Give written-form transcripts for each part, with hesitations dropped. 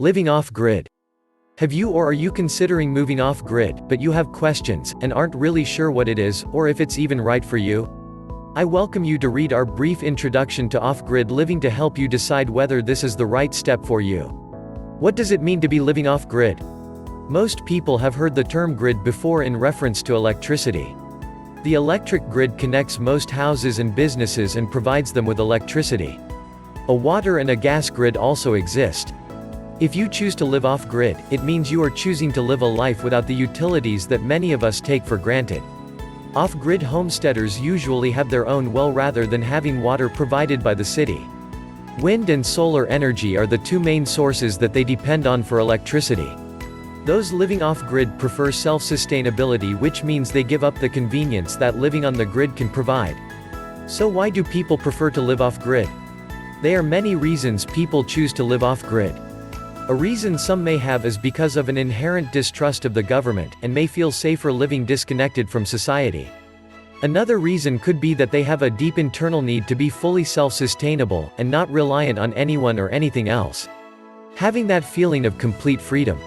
Living off-grid. Have you or are you considering moving off-grid, but you have questions, and aren't really sure what it is, or if it's even right for you? I welcome you to read our brief introduction to off-grid living to help you decide whether this is the right step for you. What does it mean to be living off-grid? Most people have heard the term grid before in reference to electricity. The electric grid connects most houses and businesses and provides them with electricity. A water and a gas grid also exist. If you choose to live off-grid, it means you are choosing to live a life without the utilities that many of us take for granted. Off-grid homesteaders usually have their own well rather than having water provided by the city. Wind and solar energy are the two main sources that they depend on for electricity. Those living off-grid prefer self-sustainability, which means they give up the convenience that living on the grid can provide. So why do people prefer to live off-grid? There are many reasons people choose to live off-grid. A reason some may have is because of an inherent distrust of the government, and may feel safer living disconnected from society. Another reason could be that they have a deep internal need to be fully self-sustainable, and not reliant on anyone or anything else. Having that feeling of complete freedom.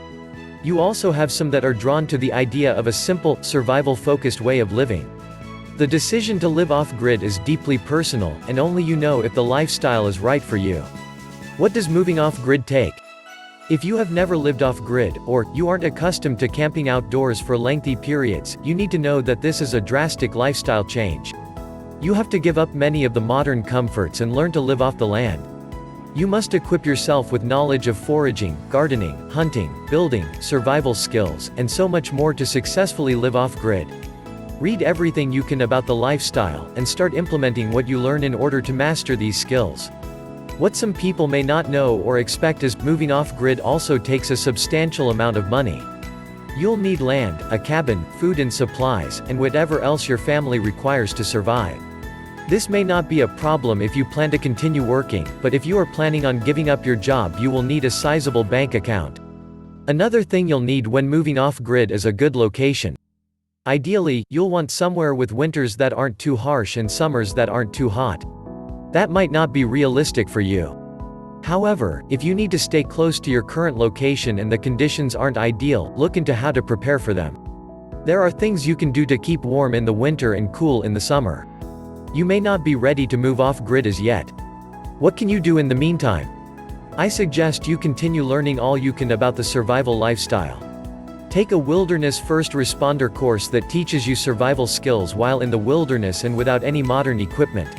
You also have some that are drawn to the idea of a simple, survival-focused way of living. The decision to live off-grid is deeply personal, and only you know if the lifestyle is right for you. What does moving off-grid take? If you have never lived off-grid, or you aren't accustomed to camping outdoors for lengthy periods, you need to know that this is a drastic lifestyle change. You have to give up many of the modern comforts and learn to live off the land. You must equip yourself with knowledge of foraging, gardening, hunting, building, survival skills, and so much more to successfully live off-grid. Read everything you can about the lifestyle, and start implementing what you learn in order to master these skills. What some people may not know or expect is, moving off-grid also takes a substantial amount of money. You'll need land, a cabin, food and supplies, and whatever else your family requires to survive. This may not be a problem if you plan to continue working, but if you are planning on giving up your job, you will need a sizable bank account. Another thing you'll need when moving off-grid is a good location. Ideally, you'll want somewhere with winters that aren't too harsh and summers that aren't too hot. That might not be realistic for you. However, if you need to stay close to your current location and the conditions aren't ideal, look into how to prepare for them. There are things you can do to keep warm in the winter and cool in the summer. You may not be ready to move off-grid as yet. What can you do in the meantime? I suggest you continue learning all you can about the survival lifestyle. Take a wilderness first responder course that teaches you survival skills while in the wilderness and without any modern equipment.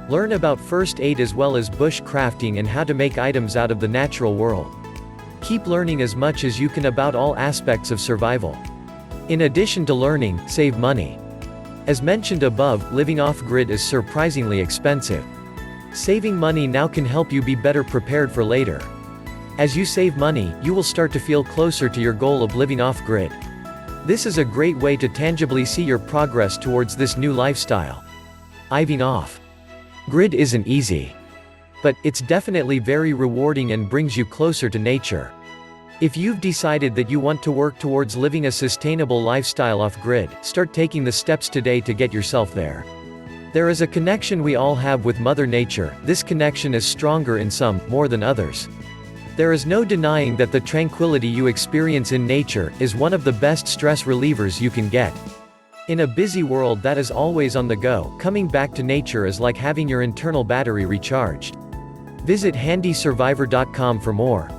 Learn about first aid as well as bush crafting and how to make items out of the natural world. Keep learning as much as you can about all aspects of survival. In addition to learning, save money. As mentioned above, living off-grid is surprisingly expensive. Saving money now can help you be better prepared for later. As you save money, you will start to feel closer to your goal of living off-grid. This is a great way to tangibly see your progress towards this new lifestyle. Living off-grid isn't easy. But it's definitely very rewarding and brings you closer to nature. If you've decided that you want to work towards living a sustainable lifestyle off-grid, start taking the steps today to get yourself there. There is a connection we all have with Mother Nature. This connection is stronger in some, more than others. There is no denying that the tranquility you experience in nature is one of the best stress relievers you can get. In a busy world that is always on the go, coming back to nature is like having your internal battery recharged. Visit handysurvivor.com for more.